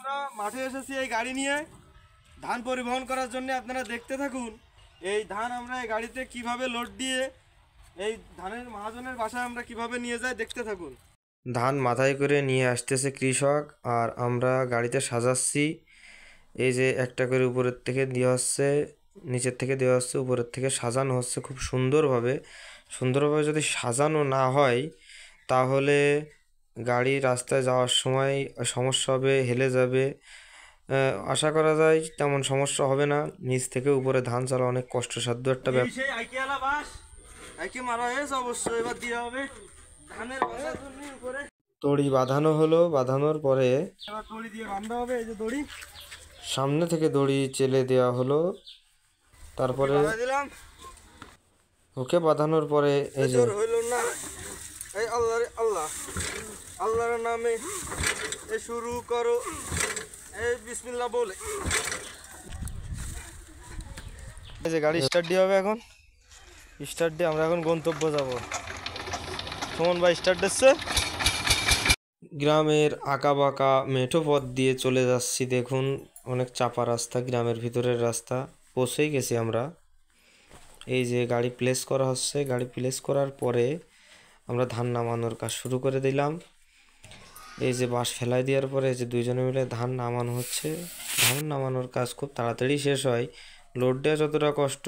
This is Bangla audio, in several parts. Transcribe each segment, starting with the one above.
আমরা মাঠে এসেছি এই গাড়ি নিয়ে ধান পরিবহন করার জন্য। আপনারা দেখতে থাকুন এই ধান আমরা এই গাড়িতে কিভাবে লোড দিয়ে এই ধানের মহাজনের বাসায় আমরা কিভাবে নিয়ে যাই, দেখতে থাকুন। ধান মাথায় করে নিয়ে আসতেছে কৃষক, আর আমরা গাড়িতে সাজাচ্ছি। এই যে একটা করে উপরের থেকে দেওয়া হচ্ছে, নিচের থেকে দেওয়া হচ্ছে, উপরের থেকে সাজানো হচ্ছে খুব সুন্দরভাবে। সুন্দরভাবে যদি সাজানো না হয় তাহলে গাড়ি রাস্তায় যাওয়ার সময় সমস্যা হবে, হেলে যাবে। আশা করা যায় তেমন সমস্যা হবে না। নিচ থেকে উপরে ধান চালা অনেক কষ্টসাধ্য একটা ব্যাপার। দড়ি বাঁধানো হলো, বাঁধানোর পরে দড়ি দিয়ে বাঁধা হবে। এই যে দড়ি, সামনে থেকে দড়ি চেলে দেওয়া হলো, তারপরে ওকে বাঁধানোর পরে এই যে হইল না, এই আল্লাহ আল্লাহ আল্লাহর নামে এই শুরু করো, এই বিসমিল্লাহ বলে এই যে গাড়ি স্টার্ট দিয়ে হবে। এখন স্টার্ট দিয়ে আমরা এখন গন্তব্য যাব। সুমন ভাই স্টার্ট দিচ্ছে। গ্রামের আঁকা বাঁকা মেঠো পথ দিয়ে চলে যাচ্ছি। দেখুন অনেক চাপা রাস্তা, গ্রামের ভিতরের রাস্তা। পৌঁছেই গেছি আমরা। এই যে গাড়ি প্লেস করা হচ্ছে, গাড়ি প্লেস করার পরে আমরা ধান নামানোর কাজ শুরু করে দিলাম। এই যে বাঁশ ফেলাই দেওয়ার পরে যে দুইজনে মিলে ধান নামানো হচ্ছে। ধান নামানোর কাজ খুব তাড়াতাড়ি শেষ হয়। লোড দেওয়া যতটা কষ্ট,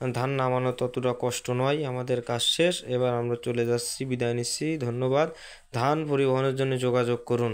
ধান নামানো ততটা কষ্ট নয়। আমাদের কাজ শেষ, এবার আমরা চলে যাচ্ছি, বিদায় নিচ্ছি। ধন্যবাদ। ধান পরিবহনের জন্য যোগাযোগ করুন।